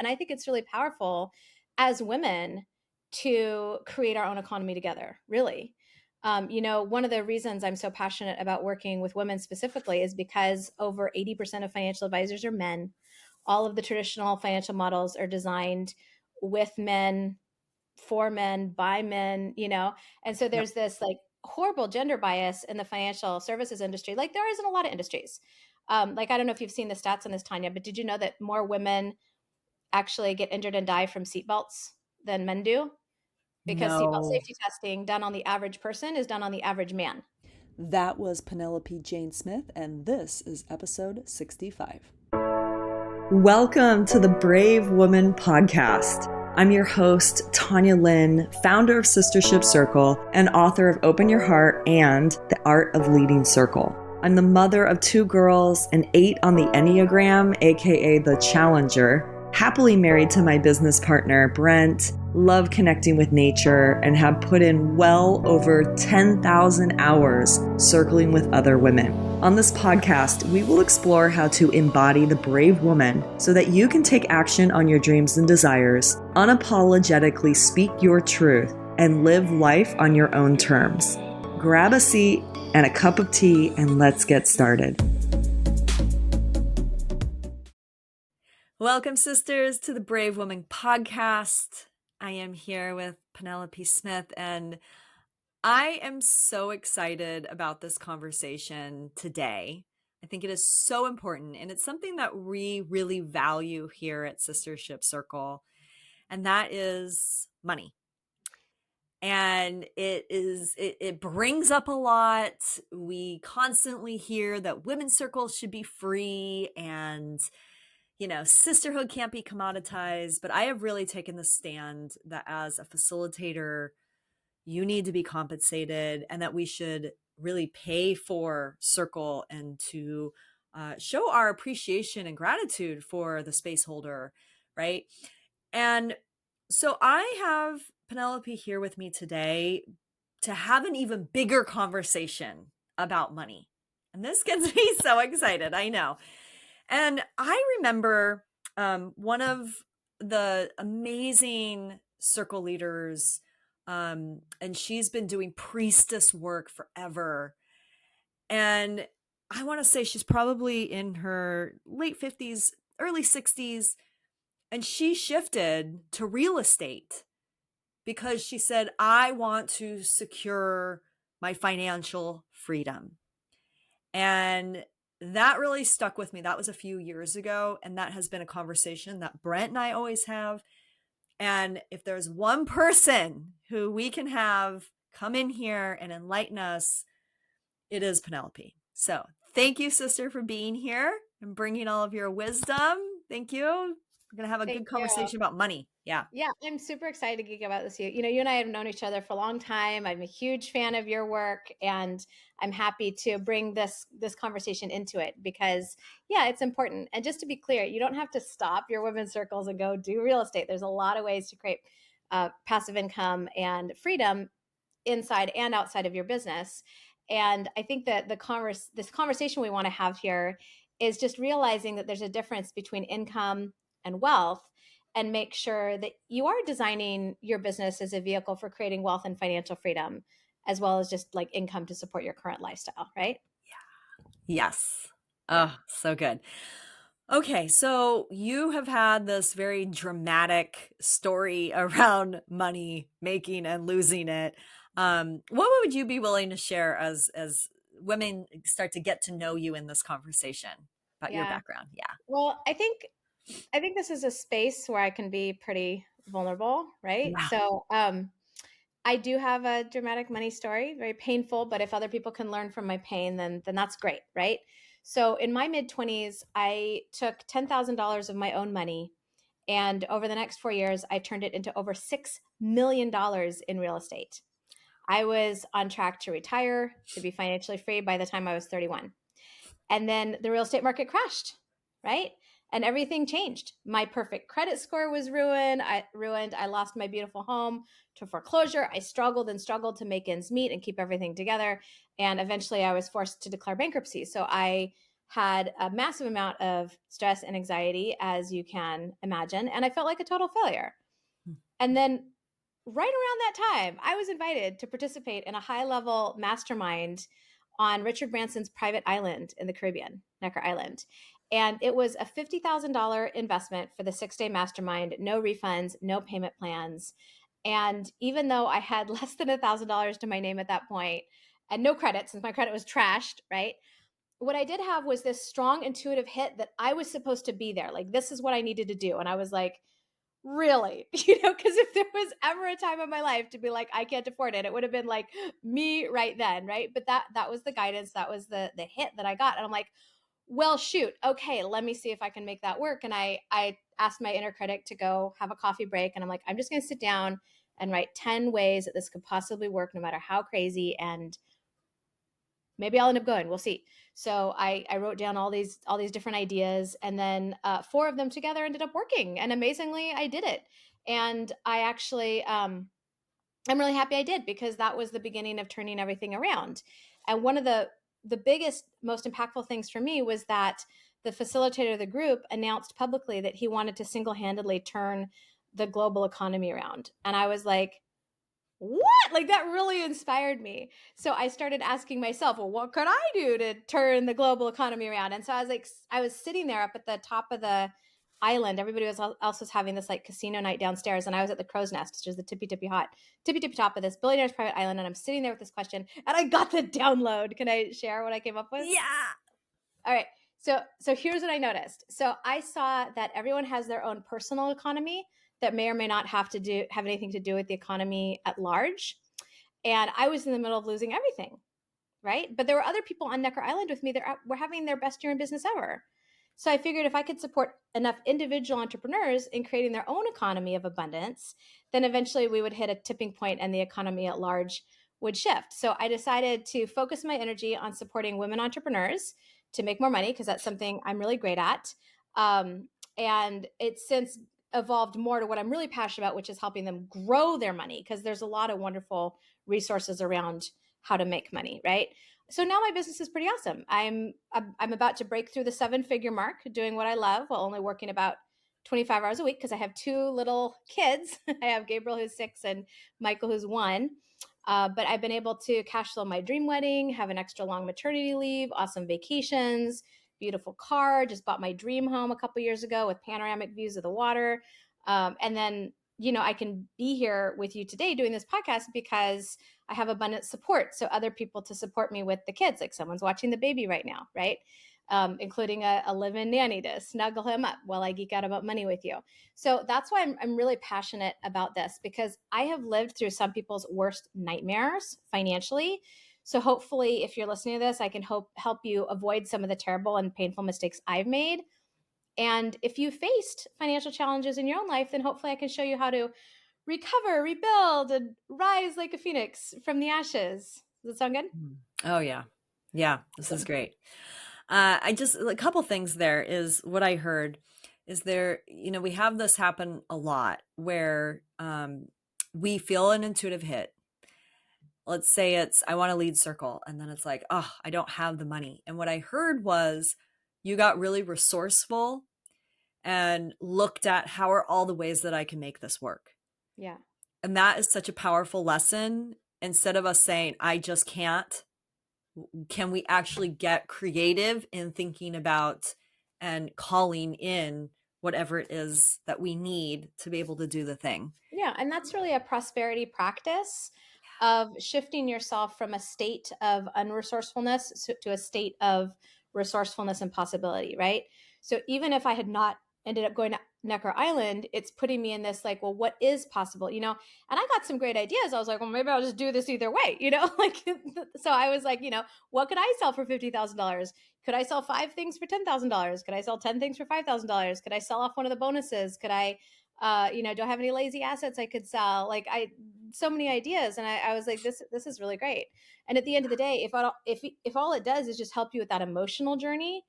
And I think it's really powerful as women to create our own economy together, really. One of the reasons I'm so passionate about working with women specifically is because over 80% of financial advisors are men. All of the traditional financial models are designed with men, for men, by men, and so Yep. there's this like horrible gender bias in the financial services industry, like there is in a lot of industries. Like, I don't know if you've seen the stats on this, Tanya, but did you know that more women actually get injured and die from seatbelts than men do? Because seatbelt No, safety testing done on the average person is done on the average man. that was Penelope Jane Smith, and this is episode 65. Welcome to the Brave Woman Podcast. I'm your host, Tanya Lynn, founder of Sistership Circle and author of Open Your Heart and The Art of Leading Circle. I'm the mother of 2 girls, an 8 on the Enneagram, aka the Challenger, happily married to my business partner, Brent, love connecting with nature, and have put in well over 10,000 hours circling with other women. On this podcast, we will explore how to embody the brave woman so that you can take action on your dreams and desires, unapologetically speak your truth, and live life on your own terms. Grab a seat and a cup of tea, and let's get started. Welcome, sisters, to the Brave Woman Podcast. I am here with Penelope Smith, and I am so excited about this conversation today. I think it is so important, and it's something that we really value here at Sistership Circle, and that is money. And it brings up a lot. We constantly hear that women's circles should be free and sisterhood can't be commoditized, but I have really taken the stand that as a facilitator, you need to be compensated and that we should really pay for Circle and to show our appreciation and gratitude for the space holder, right? And so I have Penelope here with me today to have an even bigger conversation about money. And this gets me so excited, I know. And I remember one of the amazing circle leaders, and she's been doing priestess work forever. And I want to say she's probably in her late 50s, early 60s, and she shifted to real estate because she said, I want to secure my financial freedom. And that really stuck with me. That was a few years ago. And that has been a conversation that Brent and I always have. And if there's one person who we can have come in here and enlighten us, it is Penelope. So thank you, sister, for being here and bringing all of your wisdom. Thank you. We're going to have a Thank good you. conversation about money. Yeah. Yeah, I'm super excited to geek about this. You and I have known each other for a long time. I'm a huge fan of your work, and I'm happy to bring this conversation into it because, yeah, it's important. And just to be clear, you don't have to stop your women's circles and go do real estate. There's a lot of ways to create passive income and freedom inside and outside of your business. And I think that this conversation we want to have here is just realizing that there's a difference between income and wealth, and make sure that you are designing your business as a vehicle for creating wealth and financial freedom, as well as just like income to support your current lifestyle, right? Yes. Yeah. Oh, so good. Okay, so you have had this very dramatic story around money making and losing it. What would you be willing to share as women start to get to know you in this conversation about your Yeah. background? Yeah. Well, I think this is a space where I can be pretty vulnerable, right? Yeah. So, I do have a dramatic money story, very painful, but if other people can learn from my pain, then that's great, right? So in my mid 20s, I took $10,000 of my own money, and over the next 4 years, I turned it into over $6 million in real estate. I was on track to retire, to be financially free by the time I was 31. And then the real estate market crashed, right? And everything changed. My perfect credit score was ruined. I lost my beautiful home to foreclosure. I struggled and struggled to make ends meet and keep everything together. And eventually I was forced to declare bankruptcy. So I had a massive amount of stress and anxiety, as you can imagine, and I felt like a total failure. And then right around that time, I was invited to participate in a high level mastermind on Richard Branson's private island in the Caribbean, Necker Island. And it was a $50,000 investment for the 6-day mastermind, no refunds, no payment plans. And even though I had less than $1,000 to my name at that point and no credit, since my credit was trashed, right? What I did have was this strong intuitive hit that I was supposed to be there. Like, this is what I needed to do. And I was like, really? Because if there was ever a time in my life to be like, I can't afford it, it would have been like me right then, right? But that was the guidance, that was the hit that I got. And I'm like, well, shoot, okay, let me see if I can make that work. And I asked my inner critic to go have a coffee break. And I'm like, I'm just gonna sit down and write 10 ways that this could possibly work, no matter how crazy. And maybe I'll end up going. We'll see. So I wrote down all these different ideas, and then 4 of them together ended up working. And amazingly, I did it. And I actually I'm really happy I did, because that was the beginning of turning everything around. And one of the biggest, most impactful things for me was that the facilitator of the group announced publicly that he wanted to single-handedly turn the global economy around. And I was like, what? Like, that really inspired me. So I started asking myself, well, what could I do to turn the global economy around? And so I was like, I was sitting there up at the top of the island. Everybody else was having this like casino night downstairs, and I was at the crow's nest, which is the tippy top of this billionaire's private island. And I'm sitting there with this question, and I got the download. Can I share what I came up with? Yeah. All right. So here's what I noticed. So I saw that everyone has their own personal economy that may or may not have anything to do with the economy at large. And I was in the middle of losing everything, right? But there were other people on Necker Island with me that were having their best year in business ever. So I figured if I could support enough individual entrepreneurs in creating their own economy of abundance, then eventually we would hit a tipping point and the economy at large would shift. So I decided to focus my energy on supporting women entrepreneurs to make more money, because that's something I'm really great at. And it's since evolved more to what I'm really passionate about, which is helping them grow their money, because there's a lot of wonderful resources around how to make money, right? So now my business is pretty awesome. I'm about to break through the 7-figure mark doing what I love, while only working about 25 hours a week, because I have 2 little kids. I have Gabriel, who's 6, and Michael, who's 1. But I've been able to cash flow my dream wedding, have an extra long maternity leave, awesome vacations, beautiful car, just bought my dream home a couple years ago with panoramic views of the water. And then, I can be here with you today doing this podcast because I have abundant support. So other people to support me with the kids, like someone's watching the baby right now, right? Including a live-in nanny to snuggle him up while I geek out about money with you. So that's why I'm really passionate about this, because I have lived through some people's worst nightmares financially. So hopefully, if you're listening to this, I can help you avoid some of the terrible and painful mistakes I've made. And if you faced financial challenges in your own life, then hopefully I can show you how to recover, rebuild, and rise like a phoenix from the ashes. Does that sound good? Oh, yeah. Yeah, this is great. A couple things there is what I heard is there, we have this happen a lot where we feel an intuitive hit. Let's say I want to lead circle, and then it's like, oh, I don't have the money. And what I heard was you got really resourceful and looked at how are all the ways that I can make this work. Yeah. And that is such a powerful lesson. Instead of us saying, I just can't, can we actually get creative in thinking about and calling in whatever it is that we need to be able to do the thing? Yeah. And that's really a prosperity practice of shifting yourself from a state of unresourcefulness to a state of resourcefulness and possibility, right? So even if I had not ended up going to Necker Island, it's putting me in this like, well, what is possible, and I got some great ideas. I was like, well, maybe I'll just do this either way, like, so I was like, what could I sell for $50,000? Could I sell 5 things for $10,000? Could I sell 10 things for $5,000? Could I sell off one of the bonuses? Could I, do I have any lazy assets I could sell? Like, so many ideas. And I was like, this is really great. And at the end of the day, if all it does is just help you with that emotional journey,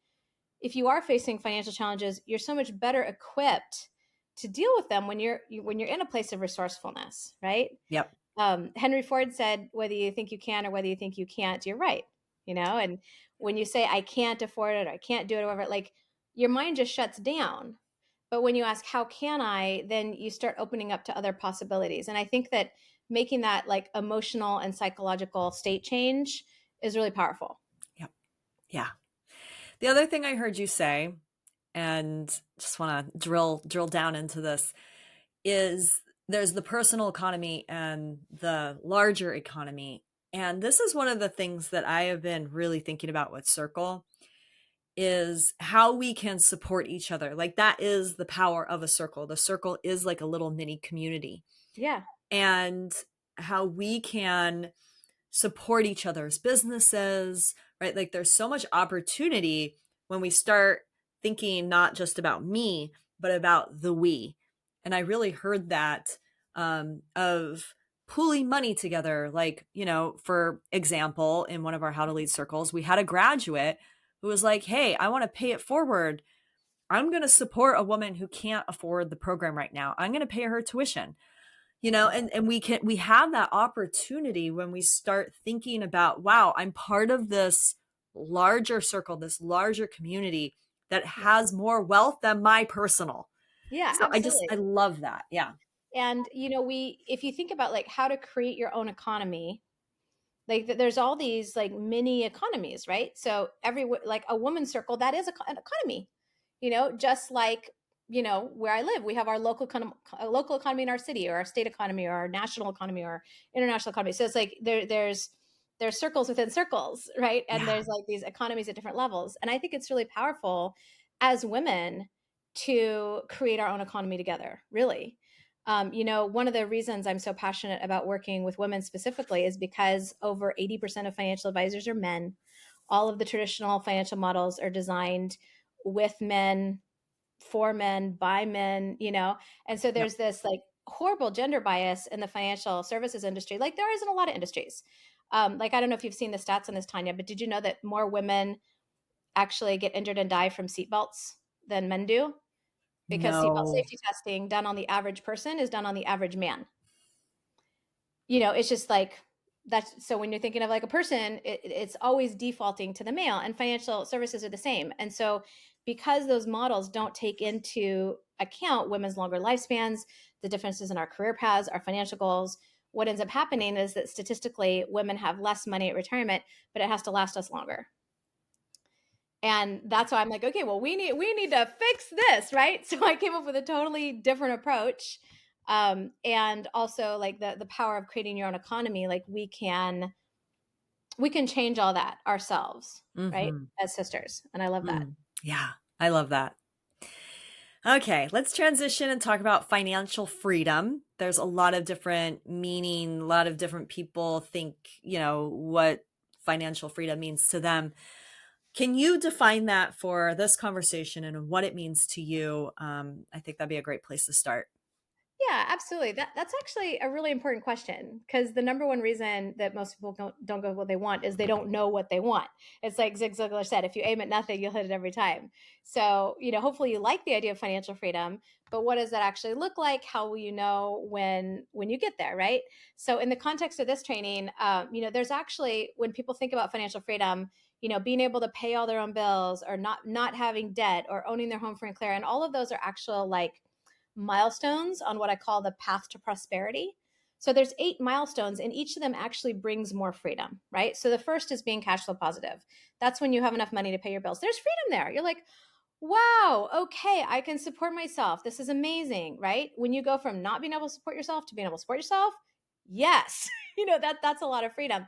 if you are facing financial challenges, you're so much better equipped to deal with them when you're in a place of resourcefulness, right? Yep. Henry Ford said, whether you think you can or whether you think you can't, you're right. And when you say, I can't afford it, or I can't do it, or whatever, like your mind just shuts down. But when you ask, how can I, then you start opening up to other possibilities. And I think that making that like emotional and psychological state change is really powerful. Yep. Yeah. The other thing I heard you say, and just want to drill down into this, is there's the personal economy and the larger economy. And this is one of the things that I have been really thinking about with Circle, is how we can support each other. Like, that is the power of a circle. The circle is like a little mini community, Yeah. and how we can support each other's businesses, right? Like, there's so much opportunity when we start thinking not just about me, but about the we. And I really heard that, of pooling money together. Like, for example, in one of our How to Lead circles, we had a graduate who was like, hey, I want to pay it forward. I'm going to support a woman who can't afford the program right now. I'm going to pay her tuition. That's awesome. And we have that opportunity when we start thinking about, wow, I'm part of this larger circle, this larger community that Yeah. has more wealth than my personal. Yeah, So I absolutely. love that. Yeah. And if you think about like how to create your own economy, like there's all these like mini economies, right? So like a woman's circle, that is an economy, just like where I live, we have our local economy in our city, or our state economy, or our national economy, or international economy. So it's like there's circles within circles, right? And Yeah. there's like these economies at different levels, and I think it's really powerful as women to create our own economy together, really. One of the reasons I'm so passionate about working with women specifically is because over 80% of financial advisors are men. All of the traditional financial models are designed with men, for men, by men, and so Yep. there's this like horrible gender bias in the financial services industry, like there is in a lot of industries. Like, I don't know if you've seen the stats on this, Tanya, but did you know that more women actually get injured and die from seatbelts than men do? Because seatbelt No. safety testing done on the average person is done on the average man. It's just like that's so when you're thinking of like a person, it's always defaulting to the male, and financial services are the same. And so, because those models don't take into account women's longer lifespans, the differences in our career paths, our financial goals, what ends up happening is that statistically, women have less money at retirement, but it has to last us longer. And that's why I'm like, okay, well, we need to fix this, right? So I came up with a totally different approach. And also like the power of creating your own economy, like we can change all that ourselves, right? Mm-hmm. As sisters. And I love that. Yeah. I love that. Okay, let's transition and talk about financial freedom. There's a lot of different meaning, a lot of different people think, what financial freedom means to them. Can you define that for this conversation and what it means to you? I think that'd be a great place to start. Yeah, absolutely. That's actually a really important question, because the number one reason that most people don't go what they want is they don't know what they want. It's like Zig Ziglar said, if you aim at nothing, you'll hit it every time. So, hopefully you like the idea of financial freedom, but what does that actually look like? How will you know when you get there, right? So, in the context of this training, there's actually, when people think about financial freedom, being able to pay all their own bills, or not having debt, or owning their home free and clear, and all of those are actual like milestones on what I call the path to prosperity. So there's 8 milestones, and each of them actually brings more freedom, right? So the first is being cash flow positive. That's when you have enough money to pay your bills. There's freedom there. You're like, wow, okay, I can support myself. This is amazing, right? When you go from not being able to support yourself to being able to support yourself, yes, that's a lot of freedom.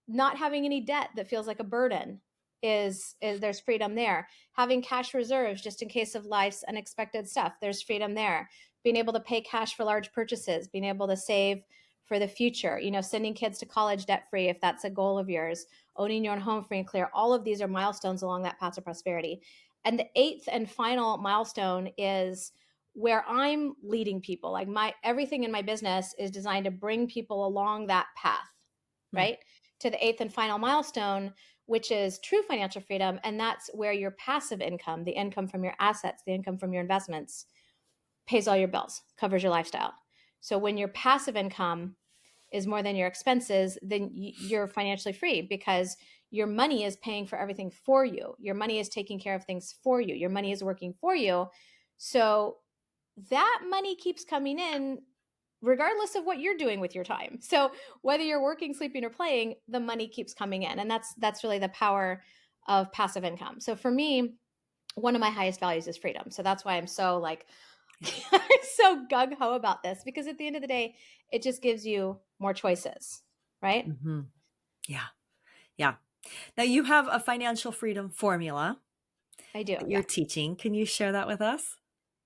Not having any debt that feels like a burden is there's freedom there. Having cash reserves just in case of life's unexpected stuff, there's freedom there. Being able to pay cash for large purchases, being able to save for the future, sending kids to college debt free if that's a goal of yours, owning your own home free and clear, all of these are milestones along that path to prosperity. And the eighth and final milestone is where I'm leading people. Like, my everything in my business is designed to bring people along that path, Mm. right? To the eighth and final milestone, which is true financial freedom. And that's where your passive income, the income from your assets, the income from your investments, pays all your bills, covers your lifestyle. So when your passive income is more than your expenses, then you're financially free, because your money is paying for everything for you. Your money is taking care of things for you. Your money is working for you. So that money keeps coming in regardless of what you're doing with your time. So whether you're working, sleeping, or playing, the money keeps coming in. And that's really the power of passive income. So for me, one of my highest values is freedom. So that's why I'm so like Yeah. so gung ho about this, because at the end of the day, it just gives you more choices, right? Hmm. Yeah. Yeah. Now you have a financial freedom formula I do. that you're Yeah. teaching. Can you share that with us?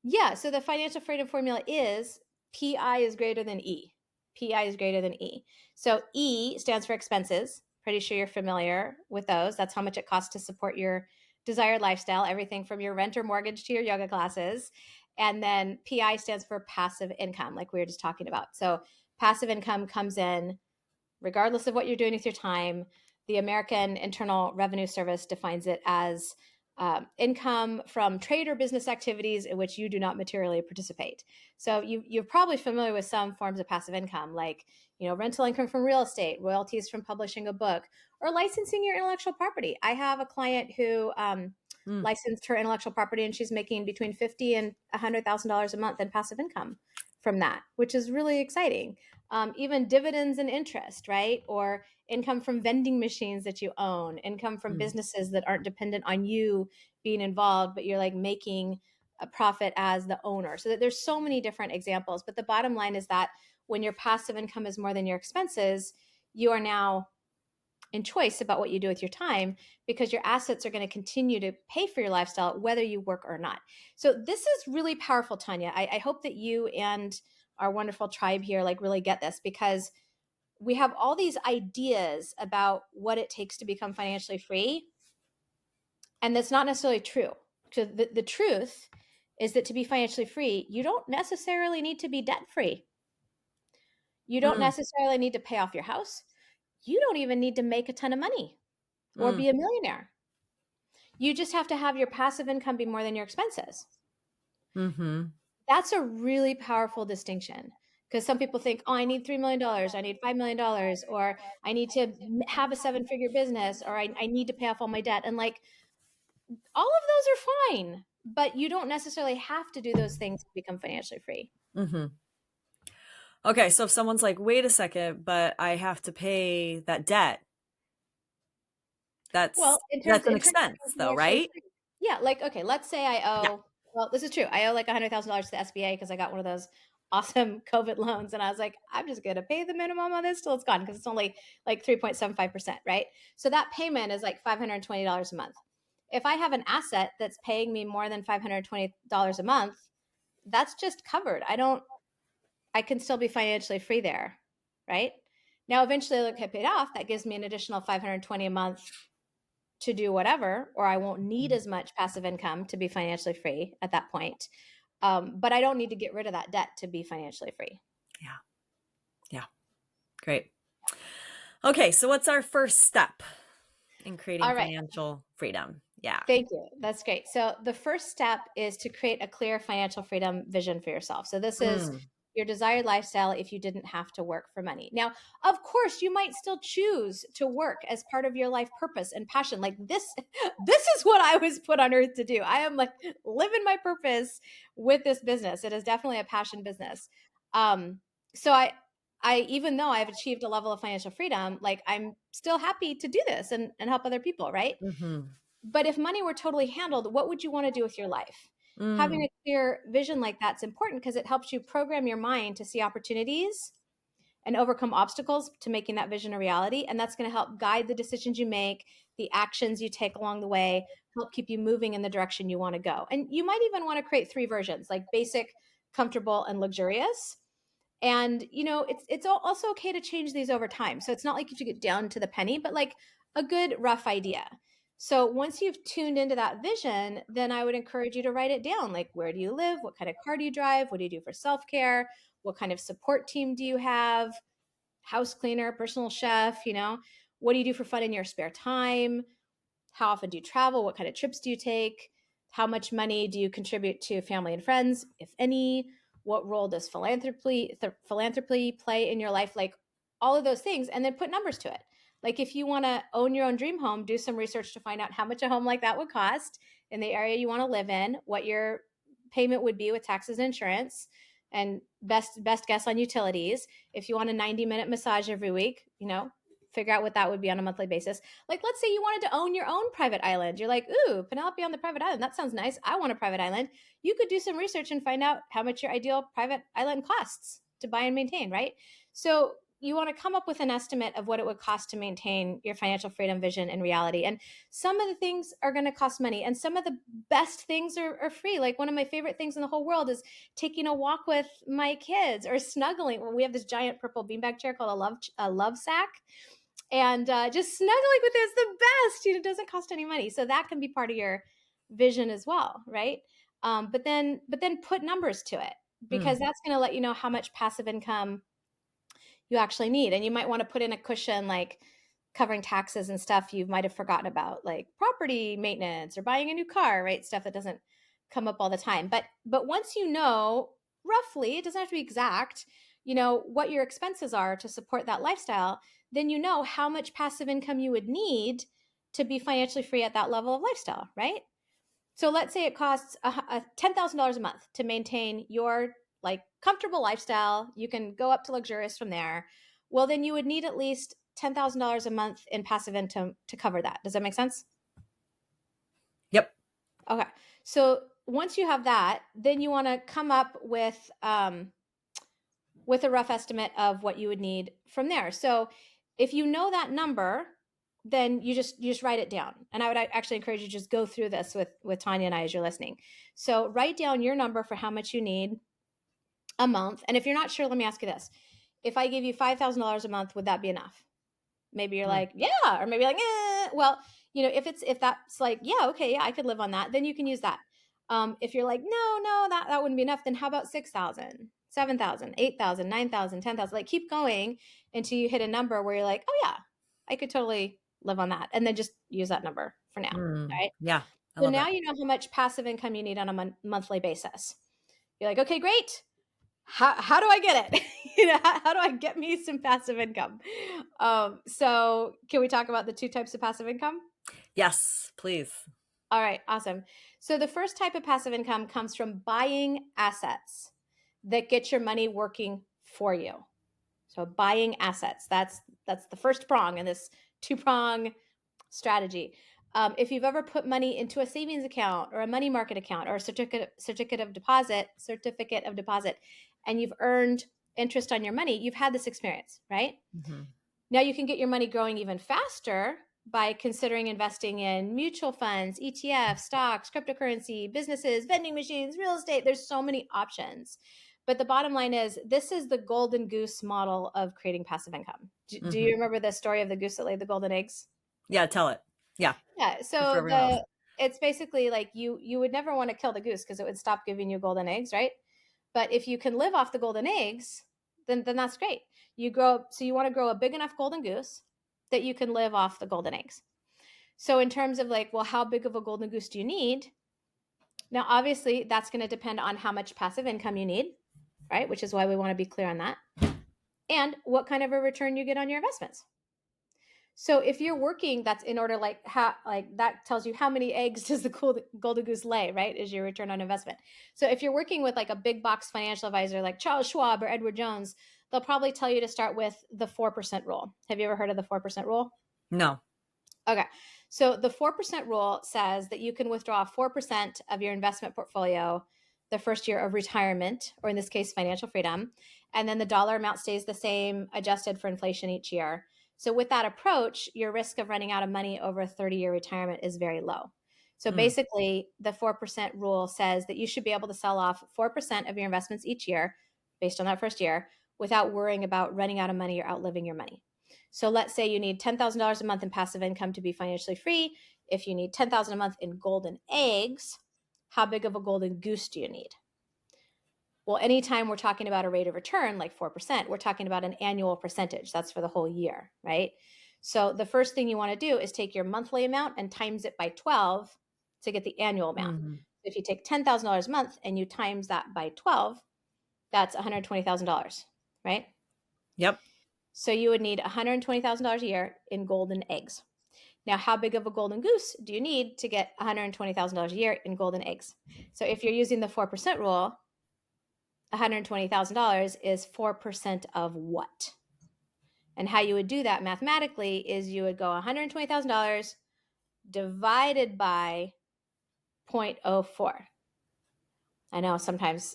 Yeah. So the financial freedom formula is PI is greater than E. PI is greater than E. So E stands for expenses. Pretty sure you're familiar with those. That's how much it costs to support your desired lifestyle, everything from your rent or mortgage to your yoga classes. And then PI stands for passive income, like we were just talking about. So passive income comes in regardless of what you're doing with your time. The American Internal Revenue Service defines it as income from trade or business activities in which you do not materially participate. So you're probably familiar with some forms of passive income, like rental income from real estate, royalties from publishing a book, or licensing your intellectual property. I have a client who Mm. licensed her intellectual property, and she's making between $50,000 and $100,000 a month in passive income from that, which is really exciting. Even dividends and interest, right? Or income from vending machines that you own, income from Mm. businesses that aren't dependent on you being involved, but you're like making a profit as the owner. So that there's so many different examples. But the bottom line is that when your passive income is more than your expenses, you are now in choice about what you do with your time, because your assets are going to continue to pay for your lifestyle whether you work or not. So this is really powerful, Tanya. I hope that you and our wonderful tribe here like really get this, because we have all these ideas about what it takes to become financially free, and that's not necessarily true. So the truth is that to be financially free, you don't necessarily need to be debt free. You don't Mm. necessarily need to pay off your house. You don't even need to make a ton of money or Mm. be a millionaire. You just have to have your passive income be more than your expenses. Hmm. That's a really powerful distinction, because some people think, oh, I need $3 million, I need $5 million, or I need to have a seven-figure business, or I need to pay off all my debt. And like all of those are fine, but you don't necessarily have to do those things to become financially free. Hmm. Okay, so if someone's like, "Wait a second, but I have to pay that debt," Well, that's in terms that's an in terms of expense being though, financially right? free. Yeah, like okay, let's say I Yeah. owe, well, this is true. I owe like $100,000 to the SBA because I got one of those awesome COVID loans, and I was like, I'm just gonna pay the minimum on this till it's gone, because it's only like 3.75%, right? So that payment is like $520 a month. If I have an asset that's paying me more than $520 a month, that's just covered. I can still be financially free there, right? Now, eventually, look, I paid off. That gives me an additional 520 a month to do whatever, or I won't need Mhm. as much passive income to be financially free at that point. But I don't need to get rid of that debt to be financially free. Yeah. Yeah. Great. Okay, so what's our first step in creating All right. financial freedom? Yeah. Thank you. That's great. So the first step is to create a clear financial freedom vision for yourself. So this is Mm. your desired lifestyle if you didn't have to work for money. Now, of course, you might still choose to work as part of your life purpose and passion. Like this this is what I was put on earth to do. I am like living my purpose with this business. It is definitely a passion business. Um so I even though I've achieved a level of financial freedom, like I'm still happy to do this and help other people, right? Mhm. But if money were totally handled, what would you want to do with your life? Having Mm. a clear vision like that's important, because it helps you program your mind to see opportunities and overcome obstacles to making that vision a reality. And that's going to help guide the decisions you make, the actions you take along the way, help keep you moving in the direction you want to go. And you might even want to create three versions, like basic, comfortable, and luxurious. And it's also okay to change these over time. So it's not like you have to get down to the penny, but like a good rough idea. So once you've tuned into that vision, then I would encourage you to write it down. Like, where do you live? What kind of car do you drive? What do you do for self-care? What kind of support team do you have? House cleaner, personal chef, what do you do for fun in your spare time? How often do you travel? What kind of trips do you take? How much money do you contribute to family and friends, if any? What role does philanthropy play in your life? Like all of those things, and then put numbers to it. Like if you want to own your own dream home, do some research to find out how much a home like that would cost in the area you want to live in, what your payment would be with taxes and insurance, and best guess on utilities. If you want a 90-minute massage every week, figure out what that would be on a monthly basis. Like, let's say you wanted to own your own private island. You're like, ooh, Penelope on the private island. That sounds nice. I want a private island. You could do some research and find out how much your ideal private island costs to buy and maintain, right? So you want to come up with an estimate of what it would cost to maintain your financial freedom vision in reality. And some of the things are going to cost money, and some of the best things are free. Like one of my favorite things in the whole world is taking a walk with my kids or snuggling. We have this giant purple beanbag chair called a love sack, and just snuggling with it is the best. It doesn't cost any money, so that can be part of your vision as well, right? But then put numbers to it, because that's going to let you know how much passive income you actually need. And you might want to put in a cushion, like covering taxes and stuff you might have forgotten about, like property maintenance or buying a new car, right? Stuff that doesn't come up all the time. But once you know roughly, it doesn't have to be exact, what your expenses are to support that lifestyle, then you know how much passive income you would need to be financially free at that level of lifestyle, right? So let's say it costs $10,000 a month to maintain your like comfortable lifestyle. You can go up to luxurious from there. Well, then you would need at least $10,000 a month in passive income to cover that. Does that make sense? Yep. Okay. So once you have that, then you want to come up with a rough estimate of what you would need from there. So if you know that number, then you just write it down. And I would actually encourage you to just go through this with Tanya and I as you're listening. So write down your number for how much you need a month. And if you're not sure, let me ask you this. If I give you $5,000 a month, would that be enough? Maybe you're like, yeah, or maybe like, well, if that's like, yeah, okay, yeah, I could live on that, then you can use that. If you're like, no, that wouldn't be enough, then how about 6,000, 7,000, 8,000, 9,000, 10,000? Like keep going until you hit a number where you're like, oh yeah, I could totally live on that. And then just use that number for now. All right. Yeah. I So love now it. you know how much passive income you need on a monthly basis. You're like, okay, great. How do I get it? How do I get me some passive income? So can we talk about the two types of passive income? Yes, please. All right, awesome. So the first type of passive income comes from buying assets that get your money working for you. So buying assets, that's the first prong in this two-prong strategy. If you've ever put money into a savings account or a money market account or a certificate of deposit, and you've earned interest on your money, you've had this experience, right? Mm-hmm. Now you can get your money growing even faster by considering investing in mutual funds, ETFs, stocks, cryptocurrency, businesses, vending machines, real estate. There's so many options. But the bottom line is, this is the golden goose model of creating passive income. Do you remember the story of the goose that laid the golden eggs? Yeah, tell it. Yeah. Yeah. For So everyone else. it's basically like you would never want to kill the goose because it would stop giving you golden eggs, right? But if you can live off the golden eggs, then that's great. So you want to grow a big enough golden goose that you can live off the golden eggs. So in terms of like, well, how big of a golden goose do you need? Now, obviously, that's going to depend on how much passive income you need, right? Which is why we want to be clear on that. And what kind of a return you get on your investments. So if you're working, that's in order, like that tells you how many eggs does the golden goose lay, right? Is your return on investment. So if you're working with like a big box financial advisor like Charles Schwab or Edward Jones, they'll probably tell you to start with the 4% rule. Have you ever heard of the 4% rule? No. Okay. So the 4% rule says that you can withdraw 4% of your investment portfolio the first year of retirement, or in this case, financial freedom. And then the dollar amount stays the same, adjusted for inflation each year. So with that approach, your risk of running out of money over a 30-year retirement is very low. So basically, the 4% rule says that you should be able to sell off 4% of your investments each year based on that first year without worrying about running out of money or outliving your money. So let's say you need $10,000 a month in passive income to be financially free. If you need $10,000 a month in golden eggs, how big of a golden goose do you need? Well, anytime we're talking about a rate of return like 4%, we're talking about an annual percentage. That's for the whole year, right? So the first thing you want to do is take your monthly amount and times it by 12 to get the annual amount. Mm-hmm. If you take $10,000 a month and you times that by 12, that's $120,000, right? Yep. So you would need $120,000 a year in golden eggs. Now, how big of a golden goose do you need to get $120,000 a year in golden eggs? So if you're using the 4% rule, $120,000 is 4% of what? And how you would do that mathematically is you would go $120,000 divided by 0.04. I know sometimes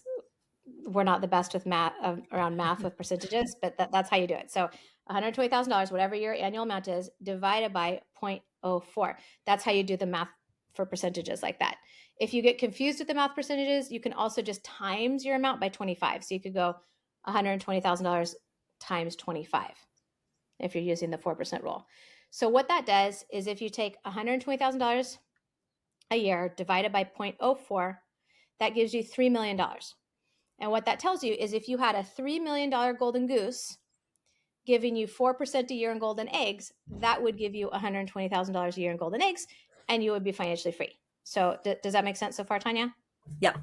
we're not the best with math around math with percentages, but that's how you do it. So $120,000, whatever your annual amount is, divided by 0.04. That's how you do the math for percentages like that. If you get confused with the math percentages, you can also just times your amount by 25. So you could go $120,000 times 25 if you're using the 4% rule. So what that does is if you take $120,000 a year divided by 0.04, that gives you $3 million. And what that tells you is if you had a $3 million golden goose giving you 4% a year in golden eggs, that would give you $120,000 a year in golden eggs, and you would be financially free. So does that make sense so far, Tanya? Yeah.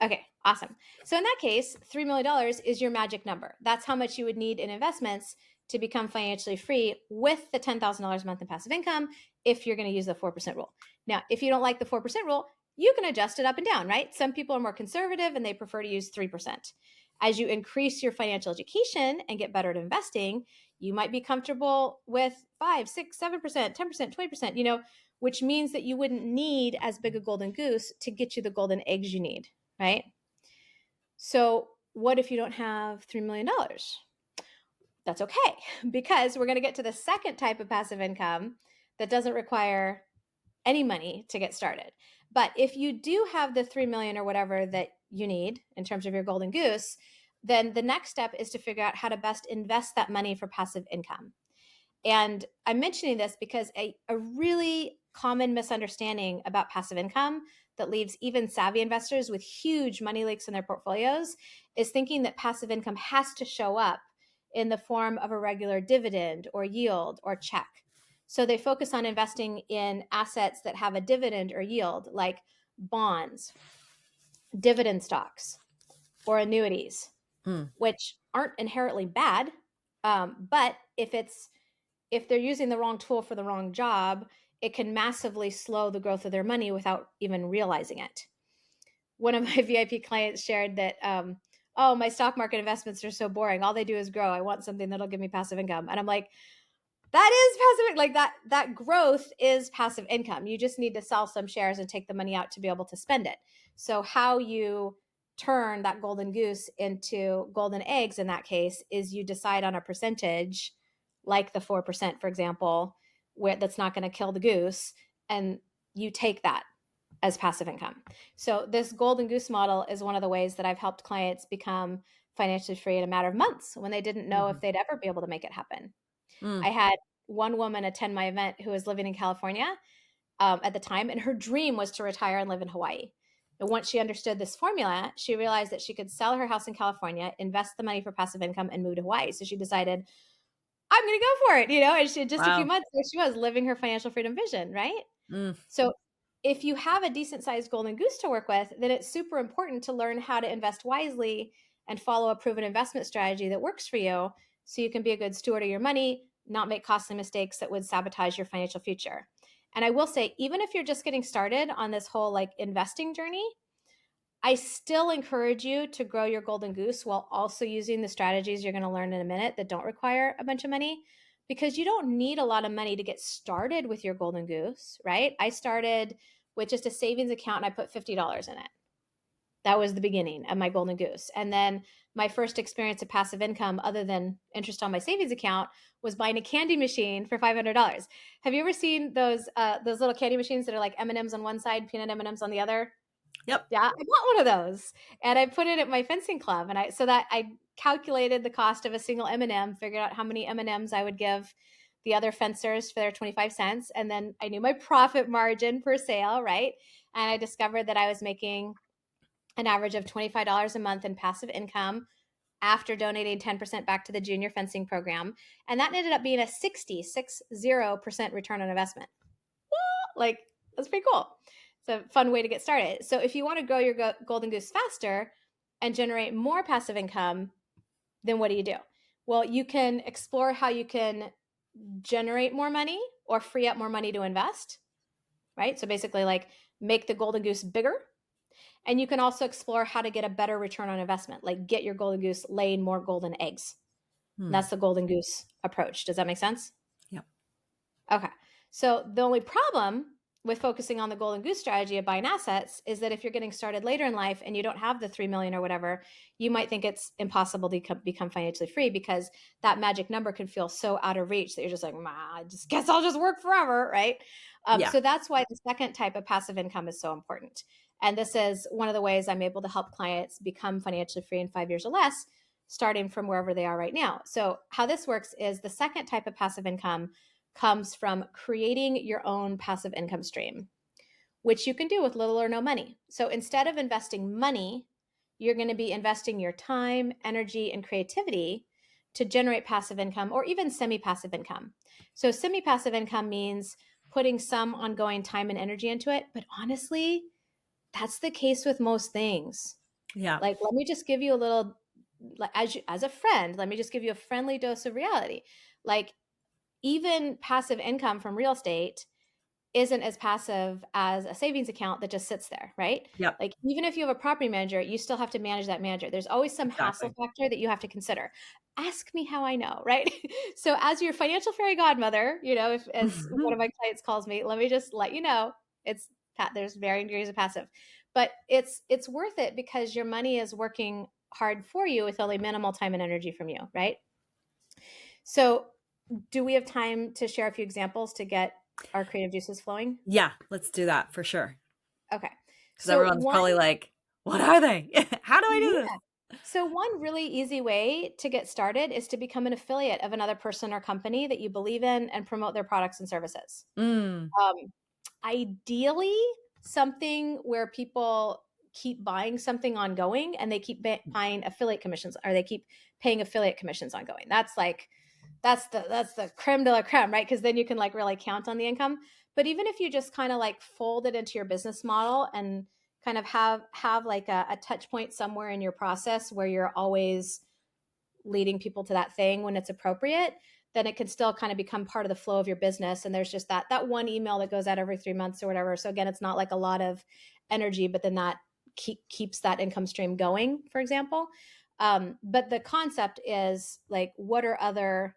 Okay, awesome. So in that case, $3 million is your magic number. That's how much you would need in investments to become financially free with the $10,000 a month in passive income if you're going to use the 4% rule. Now, if you don't like the 4% rule, you can adjust it up and down, right? Some people are more conservative and they prefer to use 3%. As you increase your financial education and get better at investing, you might be comfortable with 5, 6, 7%, 10%, 20%, which means that you wouldn't need as big a golden goose to get you the golden eggs you need, right? So what if you don't have $3 million? That's okay, because we're going to get to the second type of passive income that doesn't require any money to get started. But if you do have the 3 million or whatever that you need in terms of your golden goose, then the next step is to figure out how to best invest that money for passive income. And I'm mentioning this because a really common misunderstanding about passive income that leaves even savvy investors with huge money leaks in their portfolios is thinking that passive income has to show up in the form of a regular dividend or yield or check. So they focus on investing in assets that have a dividend or yield, like bonds, dividend stocks, or annuities, which aren't inherently bad. But if they're using the wrong tool for the wrong job, it can massively slow the growth of their money without even realizing it. One of my VIP clients shared that, oh, my stock market investments are so boring. All they do is grow. I want something that'll give me passive income. And I'm like, that is passive, like that growth is passive income. You just need to sell some shares and take the money out to be able to spend it. So how you turn that golden goose into golden eggs in that case is you decide on a percentage, like the 4%, for example, where that's not going to kill the goose, and you take that as passive income. So this golden goose model is one of the ways that I've helped clients become financially free in a matter of months when they didn't know if they'd ever be able to make it happen. I had one woman attend my event who was living in California at the time, and her dream was to retire and live in Hawaii. And once she understood this formula, she realized that she could sell her house in California, invest the money for passive income, and move to Hawaii. So she decided, I'm going to go for it, and she just a few months there she was living her financial freedom vision, right? So if you have a decent sized golden goose to work with, then it's super important to learn how to invest wisely and follow a proven investment strategy that works for you so you can be a good steward of your money, not make costly mistakes that would sabotage your financial future. And I will say, even if you're just getting started on this whole like investing journey, I still encourage you to grow your golden goose while also using the strategies you're going to learn in a minute that don't require a bunch of money, because you don't need a lot of money to get started with your golden goose, right? I started with just a savings account and I put $50 in it. That was the beginning of my golden goose. And then my first experience of passive income, other than interest on my savings account, was buying a candy machine for $500. Have you ever seen those little candy machines that are like M&Ms on one side, peanut M&Ms on the other? Yep. Yeah, I bought one of those and I put it at my fencing club, and I calculated the cost of a single M&M, figured out how many M&Ms I would give the other fencers for their 25 cents, and then I knew my profit margin per sale, right? And I discovered that I was making an average of $25 a month in passive income after donating 10% back to the junior fencing program, and that ended up being a 60% return on investment. Like, that's pretty cool. It's a fun way to get started. So if you want to grow your golden goose faster and generate more passive income, then what do? Well, you can explore how you can generate more money or free up more money to invest, right? So basically, like make the golden goose bigger. And you can also explore how to get a better return on investment, like get your golden goose laying more golden eggs. And Hmm. that's the golden goose approach. Does that make sense? Yep. Okay. So the only problem with focusing on the golden goose strategy of buying assets is that if you're getting started later in life and you don't have the 3 million or whatever, you might think it's impossible to become financially free because that magic number can feel so out of reach that you're just like, I just guess I'll just work forever, right? Yeah. So that's why the second type of passive income is so important. And this is one of the ways I'm able to help clients become financially free in 5 years or less, starting from wherever they are right now. So how this works is the second type of passive income comes from creating your own passive income stream, which you can do with little or no money. So instead of investing money, you're going to be investing your time, energy, and creativity to generate passive income or even semi passive income. So, semi passive income means putting some ongoing time and energy into it. But honestly, that's the case with most things. Yeah. Like, let me just give you a little, as a friend, let me just give you a friendly dose of reality. Like, even passive income from real estate isn't as passive as a savings account that just sits there, right? Yep. Like even if you have a property manager, you still have to manage that manager. There's always some hassle Exactly. factor that you have to consider. Ask me how I know, right? So as your financial fairy godmother, if as one of my clients calls me, let me just let you know, it's there's varying degrees of passive. But it's worth it because your money is working hard for you with only minimal time and energy from you, right? So do we have time to share a few examples to get our creative juices flowing? Yeah, let's do that for sure. Okay. Because So everyone's one probably like, what are they? How do I do this? yeah. So one really easy way to get started is to become an affiliate of another person or company that you believe in and promote their products and services. Mm. Um, Ideally, something where people keep buying something ongoing and they keep buying affiliate commissions or they keep paying affiliate commissions ongoing. That's the creme de la creme, right? Because then you can like really count on the income. But even if you just kind of like fold it into your business model and kind of have like a touch point somewhere in your process where you're always leading people to that thing when it's appropriate, then it can still kind of become part of the flow of your business. And there's just that one email that goes out every 3 months or whatever. So again, it's not like a lot of energy, but then that keeps that income stream going, for example. But the concept is like, what are other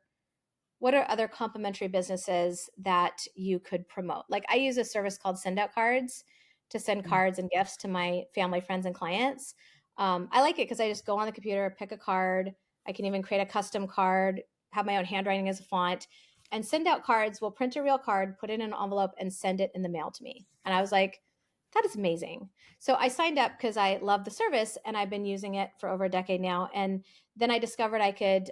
complementary businesses that you could promote? Like I use a service called Send Out Cards to send Mm. cards and gifts to my family, friends, and clients. I like it because I just go on the computer, pick a card. I can even create a custom card, have my own handwriting as a font, and Send Out Cards will print a real card, put it in an envelope, and send it in the mail to me. And I was like, that is amazing. So I signed up because I love the service and I've been using it for over a decade now. And then I discovered I could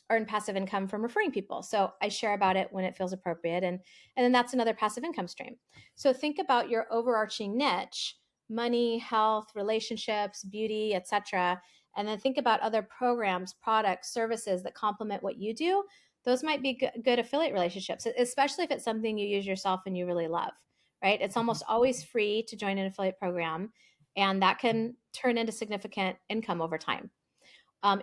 earn passive income from referring people. So I share about it when it feels appropriate. And then that's another passive income stream. So think about your overarching niche, money, health, relationships, beauty, etc. And then think about other programs, products, services that complement what you do. Those might be good affiliate relationships, especially if it's something you use yourself and you really love, right? It's almost always free to join an affiliate program, and that can turn into significant income over time.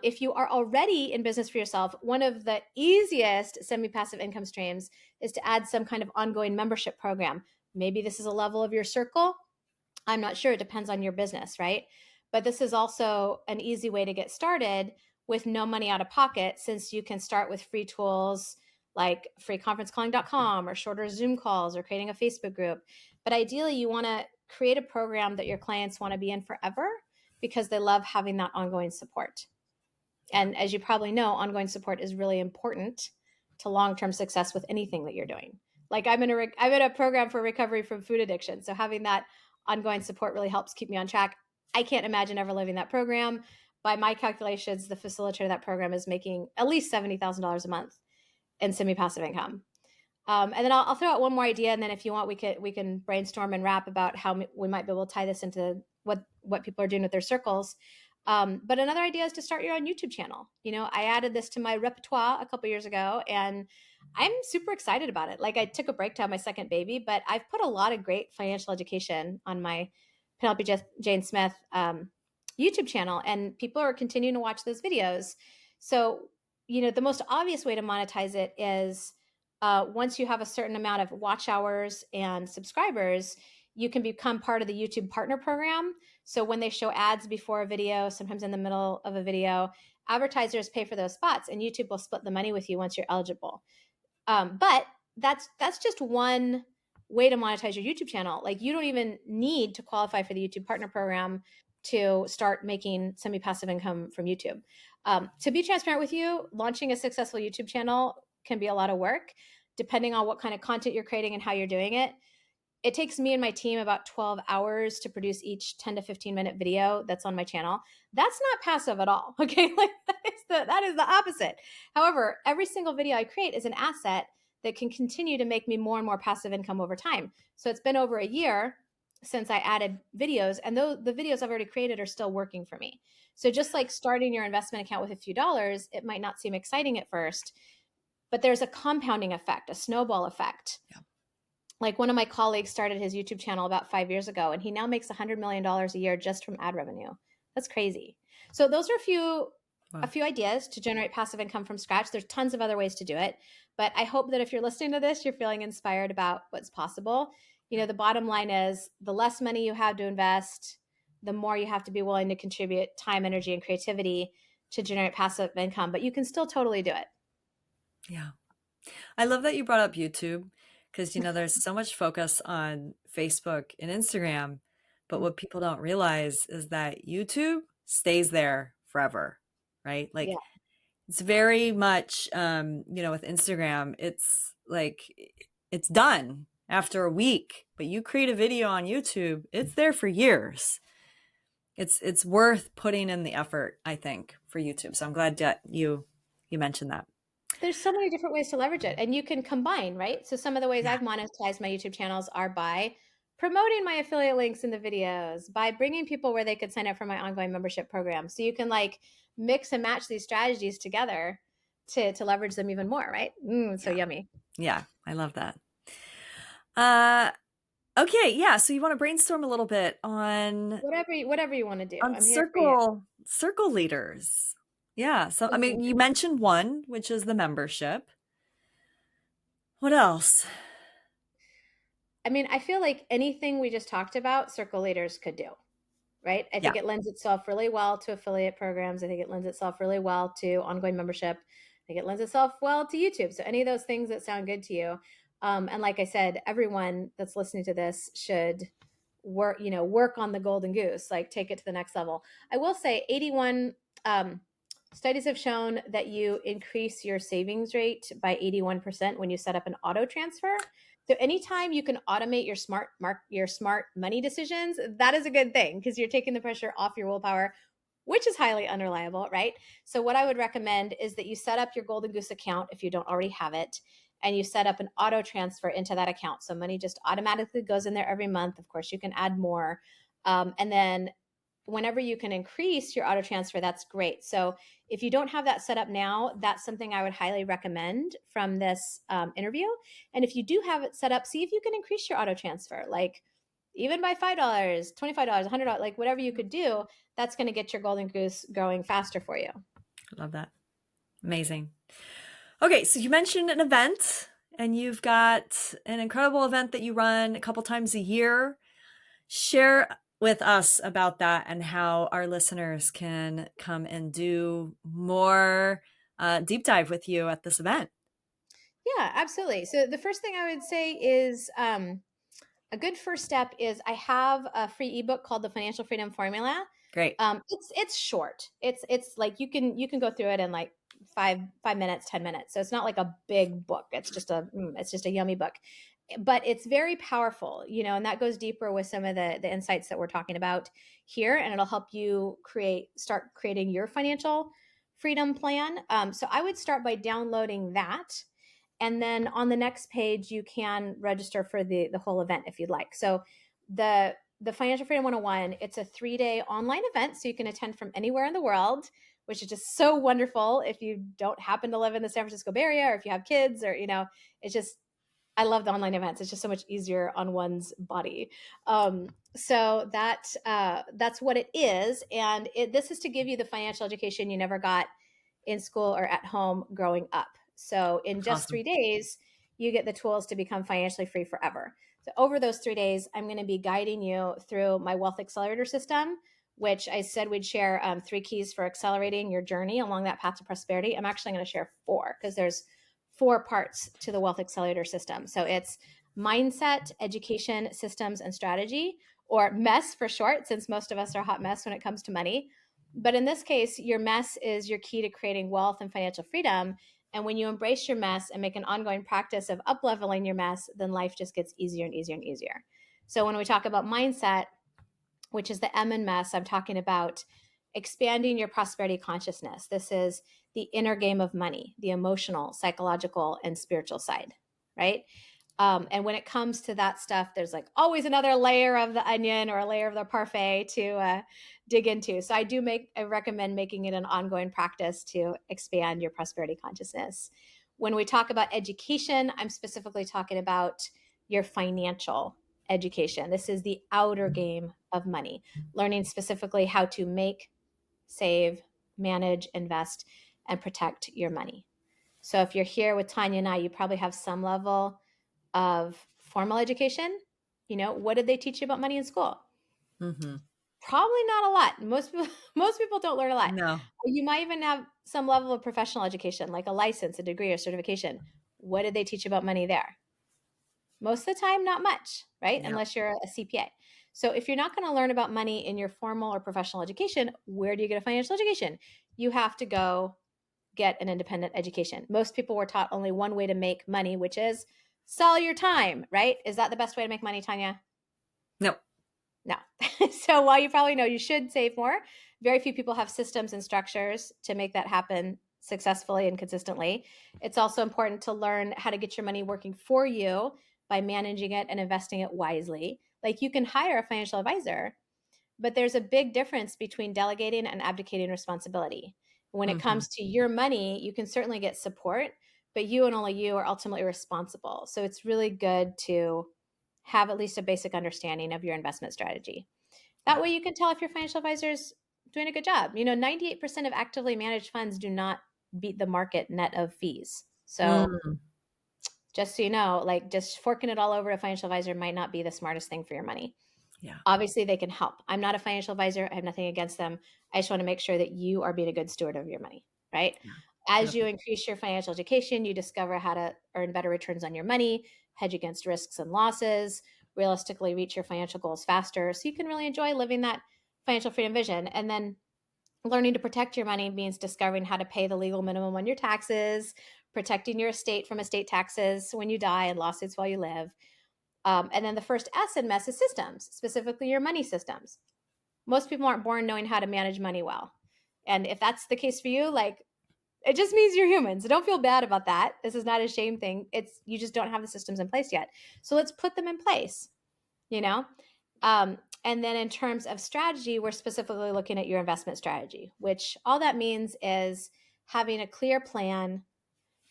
If you are already in business for yourself, one of the easiest semi passive income streams is to add some kind of ongoing membership program. Maybe this is a level of your circle. I'm not sure. It depends on your business, right? But this is also an easy way to get started with no money out of pocket, since you can start with free tools like freeconferencecalling.com or shorter Zoom calls or creating a Facebook group. But ideally, you want to create a program that your clients want to be in forever because they love having that ongoing support. And as you probably know, ongoing support is really important to long-term success with anything that you're doing. Like I'm in a program for recovery from food addiction. So having that ongoing support really helps keep me on track. I can't imagine ever leaving that program. By my calculations, the facilitator of that program is making at least $70,000 a month in semi-passive income. And then I'll throw out one more idea, and then if you want, we can brainstorm and rap about how we might be able to tie this into what people are doing with their circles. But another idea is to start your own YouTube channel. I added this to my repertoire a couple years ago, and I'm super excited about it. Like I took a break to have my second baby, but I've put a lot of great financial education on my Penelope Jane Smith YouTube channel, and people are continuing to watch those videos. So the most obvious way to monetize it is once you have a certain amount of watch hours and subscribers, you can become part of the YouTube partner program. So when they show ads before a video, sometimes in the middle of a video, advertisers pay for those spots and YouTube will split the money with you once you're eligible. But that's just one way to monetize your YouTube channel. Like you don't even need to qualify for the YouTube partner program to start making semi-passive income from YouTube. To be transparent with you, launching a successful YouTube channel can be a lot of work, depending on what kind of content you're creating and how you're doing it. It takes me and my team about 12 hours to produce each 10 to 15-minute video that's on my channel. That's not passive at all. Okay. Like that is the opposite. However, every single video I create is an asset that can continue to make me more and more passive income over time. So it's been over a year since I added videos, and though the videos I've already created are still working for me. So just like starting your investment account with a few dollars, it might not seem exciting at first, but there's a compounding effect, a snowball effect. Yeah. Like one of my colleagues started his YouTube channel about 5 years ago, and he now makes $100 million a year just from ad revenue. That's crazy. So those are a few ideas to generate passive income from scratch. There's tons of other ways to do it, but I hope that if you're listening to this, you're feeling inspired about what's possible. The bottom line is the less money you have to invest, the more you have to be willing to contribute time, energy, and creativity to generate passive income, but you can still totally do it. Yeah. I love that you brought up YouTube because, there's so much focus on Facebook and Instagram, but what people don't realize is that YouTube stays there forever, right? Like Yeah. it's very much, with Instagram, it's like it's done after a week, but you create a video on YouTube, it's there for years. It's worth putting in the effort, I think, for YouTube. So I'm glad that you mentioned that. There's so many different ways to leverage it, and you can combine, right? So some of the ways Yeah. I've monetized my YouTube channels are by promoting my affiliate links in the videos, by bringing people where they could sign up for my ongoing membership program. So you can like mix and match these strategies together to leverage them even more, right? So Yeah. yummy. Yeah, I love that. Okay, yeah. So you want to brainstorm a little bit on Whatever you want to do. I'm here for you. circle leaders. Yeah. So I mean, you mentioned one, which is the membership. What else? I mean, I feel like anything we just talked about, circle leaders could do, right? I Yeah. think it lends itself really well to affiliate programs. I think it lends itself really well to ongoing membership. I think it lends itself well to YouTube. So any of those things that sound good to you. And like I said, everyone that's listening to this should work on the golden goose, like take it to the next level. I will say 81 studies have shown that you increase your savings rate by 81% when you set up an auto transfer. So anytime you can automate your smart money decisions, that is a good thing because you're taking the pressure off your willpower, which is highly unreliable, right? So what I would recommend is that you set up your Golden Goose account if you don't already have it, and you set up an auto transfer into that account. So money just automatically goes in there every month. Of course, you can add more. And then whenever you can increase your auto transfer, that's great. So if you don't have that set up now, that's something I would highly recommend from this interview. And if you do have it set up, see if you can increase your auto transfer, like even by $5, $25, $100, like whatever you could do, that's going to get your golden goose going faster for you. Love that. Amazing. Okay, so you mentioned an event, and you've got an incredible event that you run a couple times a year. Share with us about that and how our listeners can come and do more deep dive with you at this event. Yeah, absolutely. So the first thing I would say is a good first step is I have a free ebook called the Financial Freedom Formula. Great. It's short. It's like you can go through it in like 5 minutes, 10 minutes. So it's not like a big book. It's just a yummy book, but it's very powerful, and that goes deeper with some of the insights that we're talking about here, and it'll help you start creating your financial freedom plan. So I would start by downloading that. And then on the next page, you can register for the whole event if you'd like. So the Financial Freedom 101, it's a 3-day online event. So you can attend from anywhere in the world, which is just so wonderful if you don't happen to live in the San Francisco Bay Area or if you have kids or, it's just, I love the online events. It's just so much easier on one's body. So that's what it is. And this is to give you the financial education you never got in school or at home growing up. So in just Awesome. 3 days, you get the tools to become financially free forever. So over those 3 days, I'm going to be guiding you through my Wealth Accelerator system, which I said we'd share 3 keys for accelerating your journey along that path to prosperity. I'm actually going to share 4 because there's 4 parts to the Wealth Accelerator system. So it's mindset, education, systems, and strategy, or MESS for short, since most of us are a hot mess when it comes to money. But in this case, your mess is your key to creating wealth and financial freedom. And when you embrace your mess and make an ongoing practice of up leveling your mess, then life just gets easier and easier and easier. So when we talk about mindset, which is the M in mess, I'm talking about expanding your prosperity consciousness. This is the inner game of money, the emotional, psychological, and spiritual side, right? And when it comes to that stuff, there's like always another layer of the onion or a layer of the parfait to dig into. So I recommend making it an ongoing practice to expand your prosperity consciousness. When we talk about education, I'm specifically talking about your financial education. This is the outer game of money, learning specifically how to make, save, manage, invest, and protect your money. So if you're here with Tanya and I, you probably have some level of formal education. What did they teach you about money in school? Mm-hmm. Probably not a lot. Most people don't learn a lot. No. You might even have some level of professional education, like a license, a degree, or certification. What did they teach you about money there? Most of the time, not much, right? Yeah. Unless you're a CPA. So if you're not going to learn about money in your formal or professional education, where do you get a financial education? You have to go get an independent education. Most people were taught only one way to make money, which is sell your time, right? Is that the best way to make money, Tanya? No. No. So while you probably know you should save more, very few people have systems and structures to make that happen successfully and consistently. It's also important to learn how to get your money working for you by managing it and investing it wisely. Like you can hire a financial advisor, but there's a big difference between delegating and abdicating responsibility. When it Mm-hmm. comes to your money, you can certainly get support, but you and only you are ultimately responsible. So it's really good to have at least a basic understanding of your investment strategy. That Yeah. way you can tell if your financial advisor is doing a good job. 98% of actively managed funds do not beat the market net of fees. So Mm. just so you know, like just forking it all over a financial advisor might not be the smartest thing for your money. Yeah. Obviously, they can help. I'm not a financial advisor. I have nothing against them. I just want to make sure that you are being a good steward of your money, right? Yeah. As you Definitely. increase your financial education, you discover how to earn better returns on your money, hedge against risks and losses, realistically reach your financial goals faster. So you can really enjoy living that financial freedom vision. And then learning to protect your money means discovering how to pay the legal minimum on your taxes, protecting your estate from estate taxes when you die and lawsuits while you live. And then the first S in mess is systems, specifically your money systems. Most people aren't born knowing how to manage money well. And if that's the case for you, like it just means you're human. So don't feel bad about that. This is not a shame thing. It's you just don't have the systems in place yet. So let's put them in place, you know? And then in terms of strategy, we're specifically looking at your investment strategy, which all that means is having a clear plan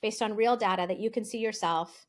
based on real data that you can see yourself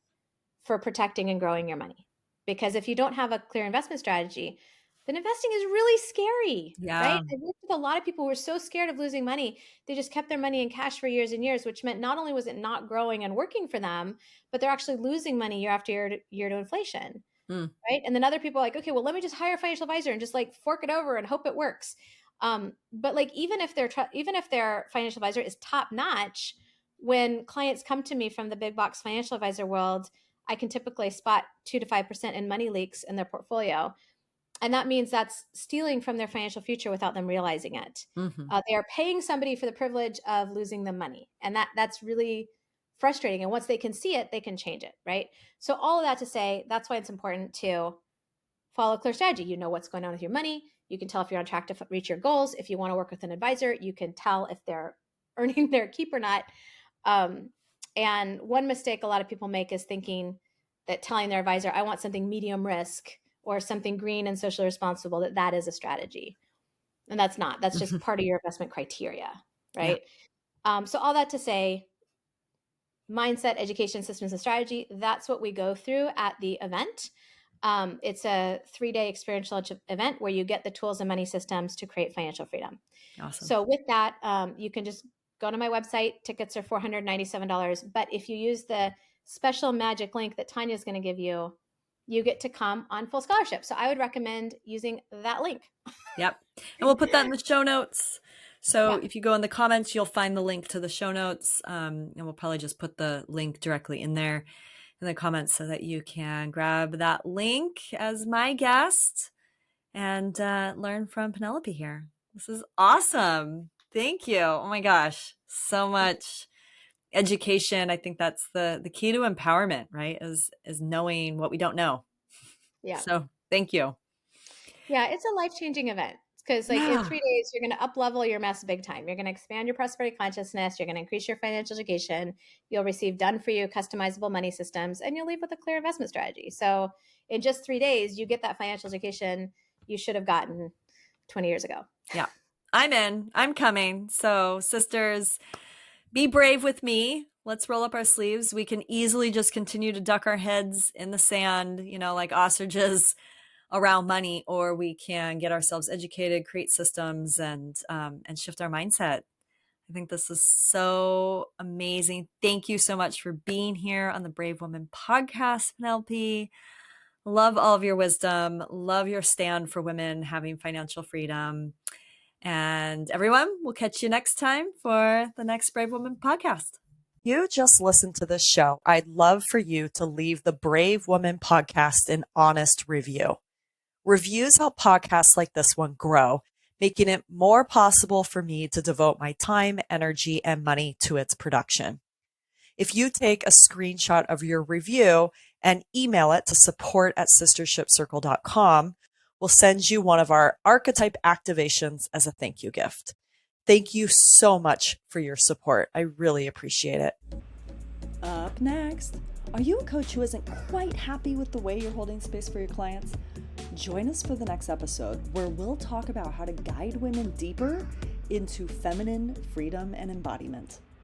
for protecting and growing your money. Because if you don't have a clear investment strategy, then investing is really scary, right? Yeah. I worked with a lot of people who were so scared of losing money, they just kept their money in cash for years and years, which meant not only was it not growing and working for them, but they're actually losing money year after year to inflation, Mm. right? And then other people are like, okay, well, let me just hire a financial advisor and just like fork it over and hope it works. But like even if their financial advisor is top notch, when clients come to me from the big box financial advisor world, I can typically spot 2 to 5% in money leaks in their portfolio, and that means that's stealing from their financial future without them realizing it. Mm-hmm. They are paying somebody for the privilege of losing the money, and that's really frustrating. And once they can see it, they can change it, right? So all of that to say, that's why it's important to follow a clear strategy. You know what's going on with your money. You can tell if you're on track to reach your goals. If you want to work with an advisor, you can tell if they're earning their keep or not. Um, and one mistake a lot of people make is thinking that telling their advisor, I want something medium risk or something green and socially responsible, that is a strategy. And that's not. That's just part of your investment criteria, Yeah. right? So all that to say, mindset, education, systems, and strategy, that's what we go through at the event. It's a 3-day experiential event where you get the tools and money systems to create financial freedom. Awesome. So with that, you can just go to my website. Tickets are $497. But if you use the special magic link that Tanya's going to give you, you get to come on full scholarship. So I would recommend using that link. Yep. And we'll put that in the show notes. So Yeah. if you go in the comments, you'll find the link to the show notes. And we'll probably just put the link directly in there in the comments so that you can grab that link as my guest and learn from Penelope here. This is awesome. Thank you. Oh my gosh. So much education. I think that's the key to empowerment, right? Is knowing what we don't know. Yeah. So thank you. Yeah, it's a life-changing event because like in 3 days, you're going to up level your mess big time. You're going to expand your prosperity consciousness. You're going to increase your financial education. You'll receive done for you customizable money systems, and you'll leave with a clear investment strategy. So in just 3 days, you get that financial education you should have gotten 20 years ago. Yeah, I'm in. I'm coming. So sisters, be brave with me. Let's roll up our sleeves. We can easily just continue to duck our heads in the sand, like ostriches around money, or we can get ourselves educated, create systems, and shift our mindset. I think this is so amazing. Thank you so much for being here on the Brave Woman podcast, Penelope. Love all of your wisdom. Love your stand for women having financial freedom. And everyone, we'll catch you next time for the next Brave Woman podcast. You just listened to this show. I'd love for you to leave the Brave Woman podcast an honest review. Reviews help podcasts like this one grow, making it more possible for me to devote my time, energy, and money to its production. If you take a screenshot of your review and email it to support@sistershipcircle.com, we'll send you one of our archetype activations as a thank you gift. Thank you so much for your support. I really appreciate it. Up next, are you a coach who isn't quite happy with the way you're holding space for your clients? Join us for the next episode where we'll talk about how to guide women deeper into feminine freedom and embodiment.